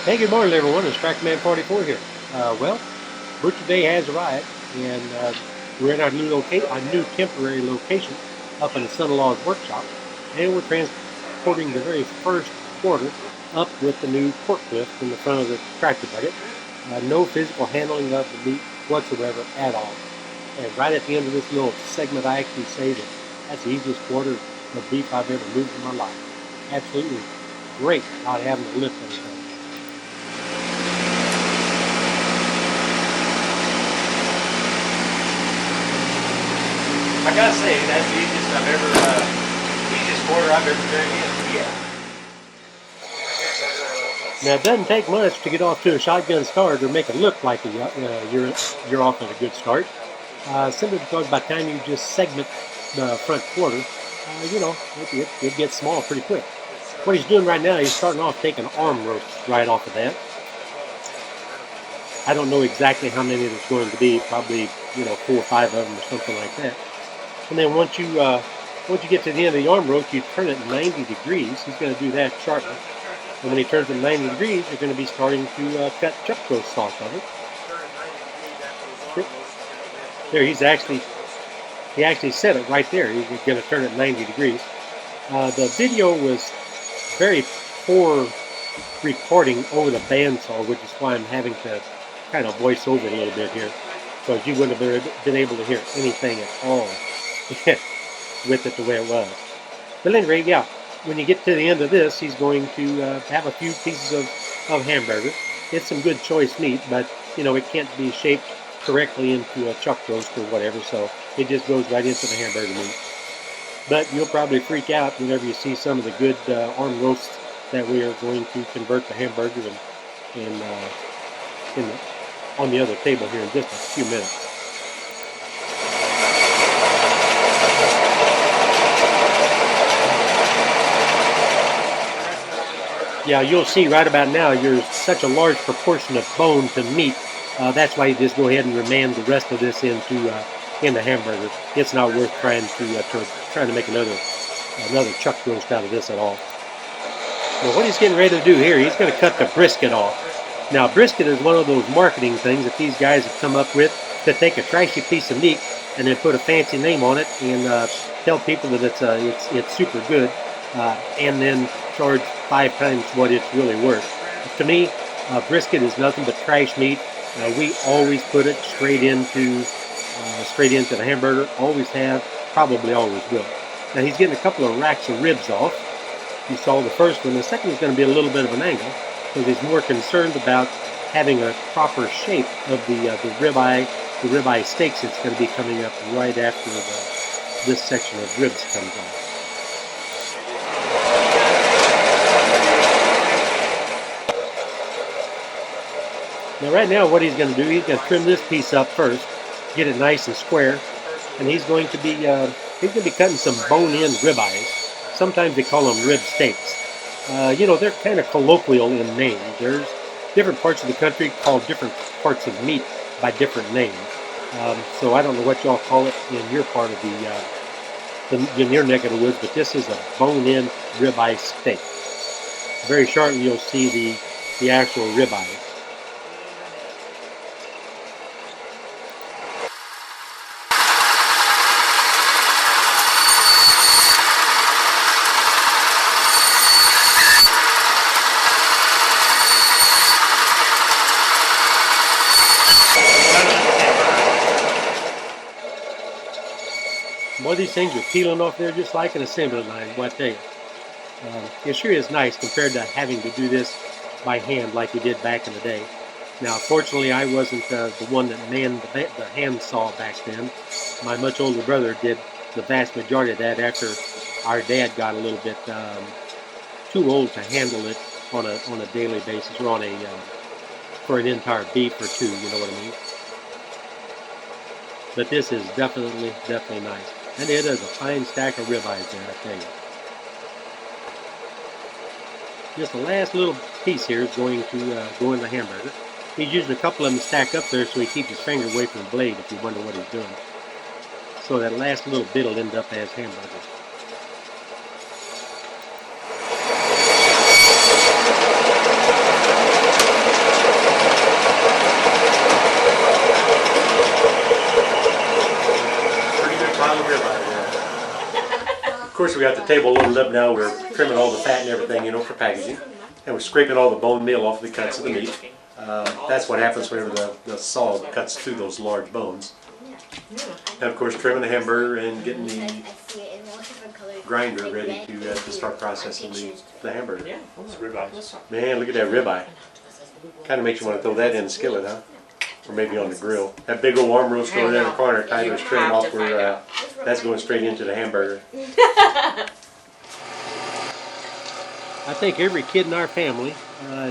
Hey, good morning, everyone. It's Trackman 44 here. Well, Butcher Day has arrived, and we're in our new temporary location up in the son-in-law's workshop, and we're transporting the very first quarter up with the new forklift in the front of the tractor bucket. No physical handling of the meat whatsoever at all. And right at the end of this little segment, I actually say that that's the easiest quarter of beef I've ever moved in my life. Absolutely great not having to lift anything. I gotta say, that's the easiest quarter I've ever turned in. Yeah. Now it doesn't take much to get off to a shotgun start or make it look like you're off at a good start. Simply because by the time you just segment the front quarter, it gets small pretty quick. What he's doing right now, he's starting off taking arm roasts right off of that. I don't know exactly how many there's going to be, probably 4 or 5 of them or something like that. And then once you get to the end of the arm roast, you turn it 90 degrees. He's going to do that sharply. And when he turns it 90 degrees, you're going to be starting to cut chuck roast off of it. There, he actually said it right there. He's going to turn it 90 degrees. The video was very poor recording over the bandsaw, which is why I'm having to kind of voice over it a little bit here, because you wouldn't have been able to hear anything at all with it the way it was. But at any rate, yeah, when you get to the end of this, he's going to have a few pieces of hamburger. It's some good choice meat, but it can't be shaped correctly into a chuck roast or whatever, so it just goes right into the hamburger meat. But you'll probably freak out whenever you see some of the good arm roasts that we are going to convert to hamburger on the other table here in just a few minutes. Yeah, you'll see right about now there's such a large proportion of bone to meat. That's why you just go ahead and remand the rest of this into hamburger. It's not worth trying to make another chuck roast out of this at all. Now what he's getting ready to do here, he's going to cut the brisket off. Now brisket is one of those marketing things that these guys have come up with to take a trashy piece of meat and then put a fancy name on it and tell people that it's super good, and then charge 5 times what it's really worth. To me, brisket is nothing but trash meat. We always put it straight into the hamburger. Always have, probably always will. Now he's getting a couple of racks of ribs off. You saw the first one. The second is going to be a little bit of an angle because he's more concerned about having a proper shape of the ribeye steaks that's going to be coming up right after this section of ribs comes off. Now right now what he's going to do, he's going to trim this piece up first, get it nice and square, and he's going to be cutting some bone-in ribeyes. Sometimes they call them rib steaks. They're kind of colloquial in name. There's different parts of the country call different parts of meat by different names. So I don't know what y'all call it in your part of in your neck of the woods, but this is a bone-in ribeye steak. Very shortly you'll see the actual ribeyes. Boy, these things are peeling off there just like an assembly line, what I tell you. It sure is nice compared to having to do this by hand like we did back in the day. Now, fortunately, I wasn't the one that manned the hand saw back then. My much older brother did the vast majority of that after our dad got a little bit too old to handle it on a daily basis or for an entire beef or two, you know what I mean? But this is definitely nice. And it is a fine stack of ribeyes there, I tell you. Just the last little piece here is going to go in the hamburger. He's using a couple of them stacked up there so he keeps his finger away from the blade if you wonder what he's doing. So that last little bit will end up as hamburger. course, we got the table loaded up now. We're trimming all the fat and everything, you know, for packaging. And we're scraping all the bone meal off the cuts of the meat. That's what happens whenever the saw cuts through those large bones. And of course, trimming the hamburger and getting the grinder ready to start processing the hamburger. Man, look at that ribeye. Kind of makes you want to throw that in the skillet, huh? Or maybe on the grill. That big old arm roast over there in the corner, Tyler's trimming off where that's going straight into the hamburger. I think every kid in our family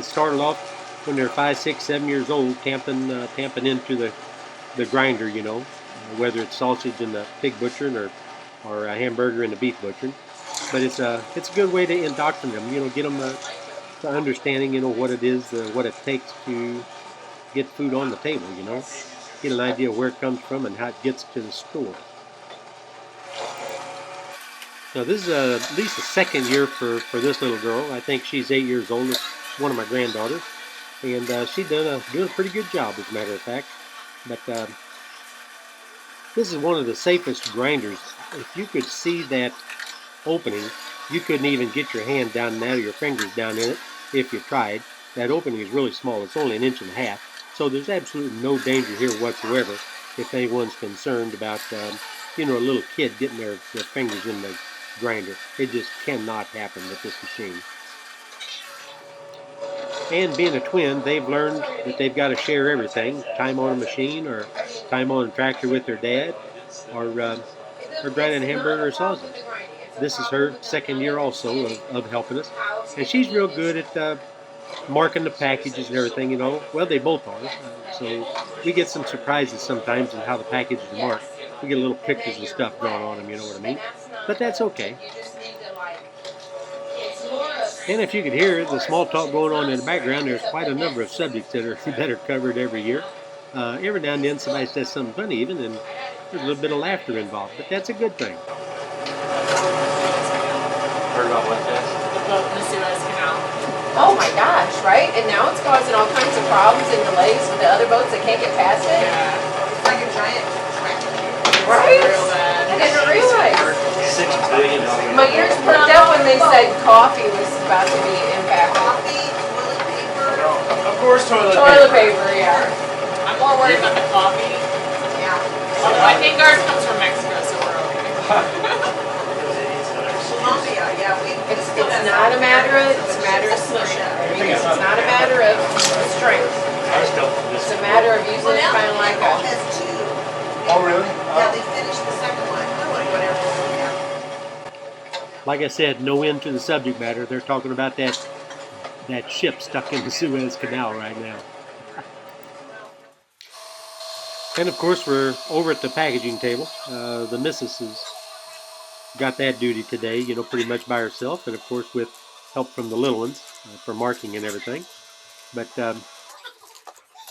started off when they're 5, 6, 7 years old, tamping into the grinder, you know, whether it's sausage in the pig butchering or a hamburger in the beef butchering. But it's a good way to indoctrinate them, you know, get them to understanding, you know, what it is, what it takes to get food on the table, you know, get an idea where it comes from and how it gets to the store. Now this is at least the second year for this little girl. I think she's 8 years old. It's one of my granddaughters, and she's doing a pretty good job, as a matter of fact. But this is one of the safest grinders. If you could see that opening, you couldn't even get your hand down in that or your fingers down in it if you tried. That opening is really small. It's only 1.5 inches. So there's absolutely no danger here whatsoever if anyone's concerned about, you know, a little kid getting their fingers in the grinder. It just cannot happen with this machine. And being a twin, they've learned that they've got to share everything. Time on a machine or time on a tractor with their dad or grinding a hamburger or sausage. This is her second year also of helping us. And she's real good at marking the packages and everything, you know. Well, they both are. So we get some surprises sometimes in how the packages are marked. We get little pictures and stuff drawn on them, you know what I mean? But that's okay. And if you could hear the small talk going on in the background, there's quite a number of subjects that are covered every year. Every now and then somebody says something funny even, and there's a little bit of laughter involved, but that's a good thing. Heard about what this? The boat in the Suez Canal. Oh my gosh, right? And now it's causing all kinds of problems and delays with the other boats that can't get past it. Yeah. It's like a giant tractor. Right? Real bad. I didn't realize. $6 billion. My ears perked up when they said coffee was about to be impacted. Coffee, toilet paper. Of course, Toilet paper, yeah. I'm more worried about the coffee. Yeah. Although I think ours comes from Mexico, so we're okay. Colombia, yeah. It's not a matter of solution. It's not a matter of strength. It's a matter of using it kind of like a. has two. Oh, really? Yeah, they finished the second one. Whatever. Yeah. Like I said, no end to the subject matter. They're talking about that ship stuck in the Suez Canal right now. And of course, we're over at the packaging table. The missus has got that duty today, you know, pretty much by herself, and of course with help from the little ones for marking and everything. But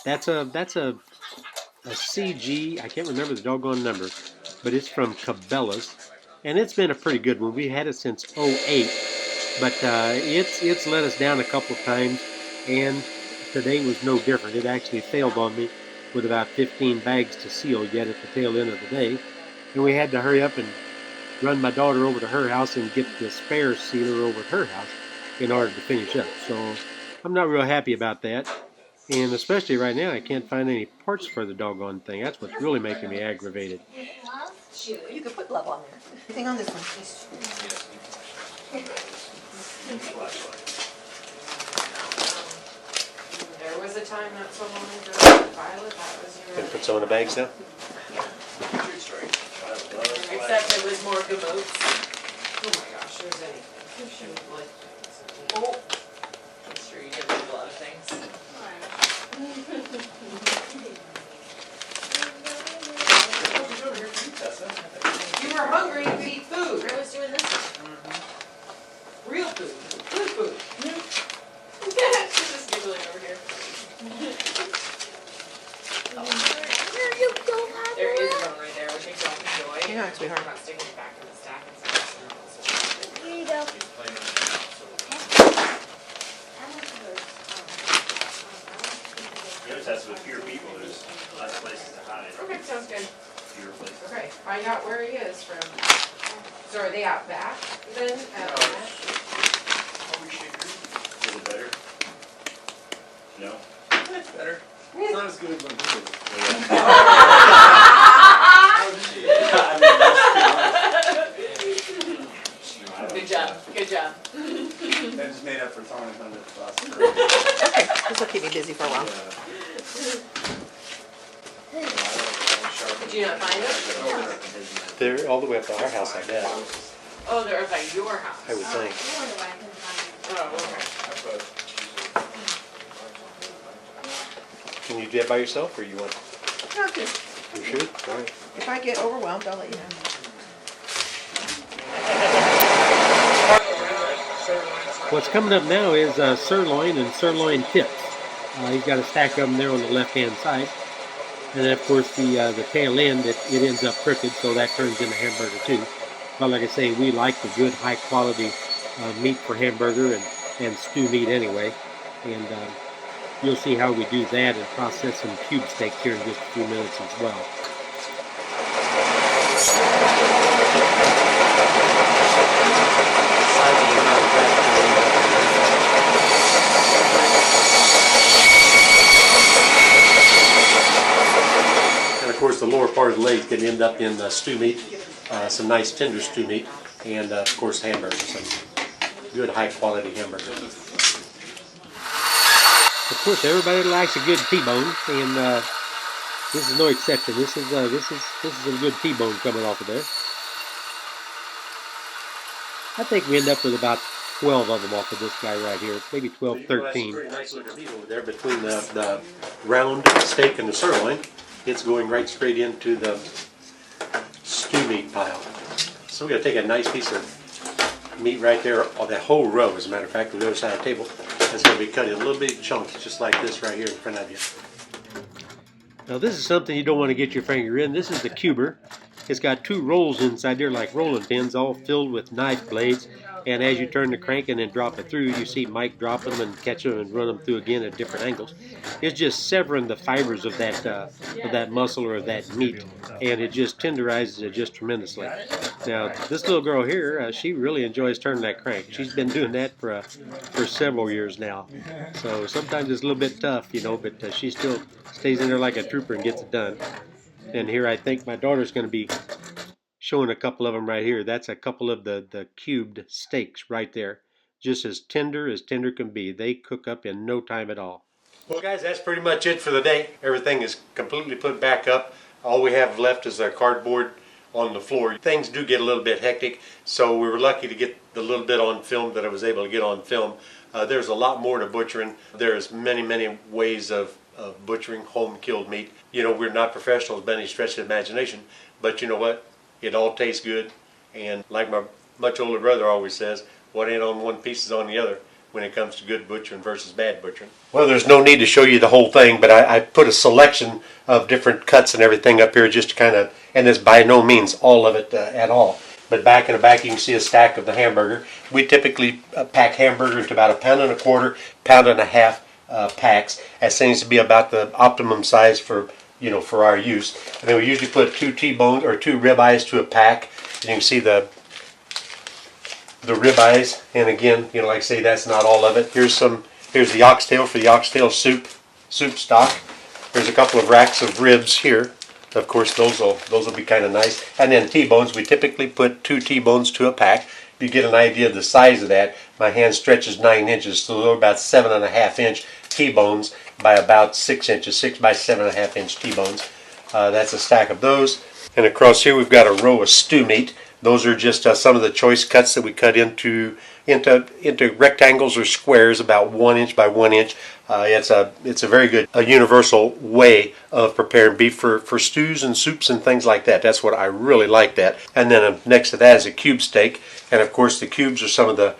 that's a CG. I can't remember the doggone number, but it's from Cabela's, and it's been a pretty good one. We had it since '08, but it's let us down a couple of times, and today was no different. It actually failed on me with about 15 bags to seal yet at the tail end of the day, and we had to hurry up and run my daughter over to her house and get the spare sealer over at her house in order to finish up. So I'm not real happy about that. And especially right now, I can't find any parts for the doggone thing. That's what's really making me aggravated. Shoot, you could put love on there. Anything on this one, please? There was a time not so long ago, Violet, that was your. Gonna put some in the bags now? True story. Except it was more good boats. Oh my gosh, there's anything. Oh. I'm sure you get rid of a lot of things. You were hungry to eat food. I was doing this. Real food. Good food. She's just giggling over here. There is one right there, which I don't enjoy. Yeah, sweetheart. I'm not sticking it back in the stack and stuff. Here you go. Yours has with fewer people, there's less places to hide. Okay, sounds good. Fewer places. Okay, find out where he is from. So are they out back then? Is it better? No? It's better. It's not as good as my food. Good job, good job. That just made up for throwing it under the bus. Okay, this will keep me busy for a while. Did you not find them? They're all the way up to our house, I bet. Oh, they're by your house. I would think. Oh, okay. Can you do that by yourself, or you want? No, just, You sure? All right. if I get overwhelmed, I'll let you know. What's coming up now is sirloin and sirloin tips. He's got a stack of them there on the left-hand side. And then, of course, the tail end, it ends up crooked, so that turns into hamburger too. But like I say, we like the good, high-quality meat for hamburger and stew meat anyway. And you'll see how we do that and process some cube steak here in just a few minutes as well. And of course, the lower part of the legs can end up in stew meat, some nice tender stew meat, and of course hamburger, some good high-quality hamburger. Of course, everybody likes a good T-bone, and this is no exception. This is some good T-bone coming off of there. I think we end up with about 12 of them off of this guy right here, maybe 12, 13. Very nice looking meat over there between the round steak and the sirloin. It's going right straight into the stew meat pile. So we're going to take a nice piece of meat right there, or the whole row, as a matter of fact, on the other side of the table. It's going to be cut in little bitty chunks, just like this right here in front of you. Now this is something you don't want to get your finger in. This is the cuber. It's got two rolls inside there like rolling pins, all filled with knife blades. And as you turn the crank and then drop it through, you see Mike dropping them and catch them and run them through again at different angles. It's just severing the fibers of that muscle or that meat, and it just tenderizes it just tremendously. Now this little girl here, she really enjoys turning that crank. She's been doing that for several years now. So sometimes it's a little bit tough, you know, but she still stays in there like a trooper and gets it done. And here I think my daughter's going to be showing a couple of them right here. That's a couple of the cubed steaks right there. Just as tender can be. They cook up in no time at all. Well guys, that's pretty much it for the day. Everything is completely put back up. All we have left is our cardboard on the floor. Things do get a little bit hectic, so we were lucky to get the little bit on film that I was able to get on film. There's a lot more to butchering. There's many ways of butchering home-killed meat. You know, we're not professionals by any stretch of the imagination, but you know what? It all tastes good, and like my much older brother always says, what ain't on one piece is on the other when it comes to good butchering versus bad butchering. Well, there's no need to show you the whole thing, but I put a selection of different cuts and everything up here just to kind of, and it's by no means all of it at all. But back in the back you can see a stack of the hamburger. We typically pack hamburger into about 1.25 pounds, 1.5 pounds packs. That seems to be about the optimum size for, you know, for our use. And then we usually put 2 T-bones or 2 ribeyes to a pack. And you can see the ribeyes, and again, you know, like I say, that's not all of it. Here's the oxtail for the oxtail soup stock. There's a couple of racks of ribs here. Of course, those will be kind of nice. And then T-bones, we typically put 2 T-bones to a pack. You get an idea of the size of that. My hand stretches 9 inches, so they're about 7.5 inch T-bones by about 6 inches, 6 by 7.5 inch T-bones. That's a stack of those. And across here we've got a row of stew meat. Those are just some of the choice cuts that we cut into rectangles or squares about 1 inch by 1 inch. It's a very good universal way of preparing beef for stews and soups and things like that. That's what I really like that. And then next to that is a cube steak, and of course the cubes are some of the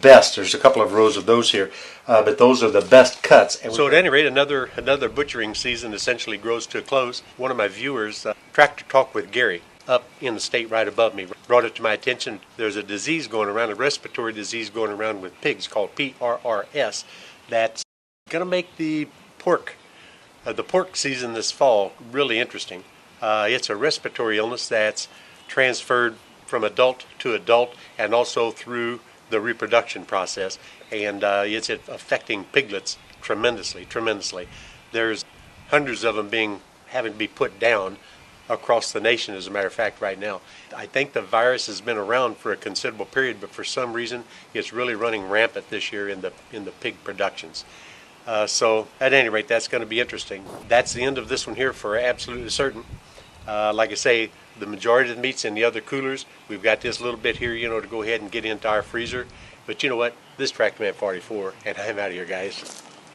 best. There's a couple of rows of those here, but those are the best cuts. And so at any rate, another butchering season essentially grows to a close. One of my viewers, Tractor Talk with Gary, up in the state right above me, brought it to my attention. There's a disease going around, a respiratory disease going around with pigs called PRRS, that's going to make the pork season this fall really interesting. It's a respiratory illness that's transferred from adult to adult and also through the reproduction process. And it's affecting piglets tremendously. There's hundreds of them having to be put down across the nation, as a matter of fact, right now. I think the virus has been around for a considerable period, but for some reason it's really running rampant this year in the pig productions. So at any rate, that's going to be interesting. That's the end of this one here for absolutely certain. Like I say, the majority of the meat's in the other coolers. We've got this little bit here, to go ahead and get into our freezer. But you know what? This is Tractor Man 44, and I'm out of here, guys.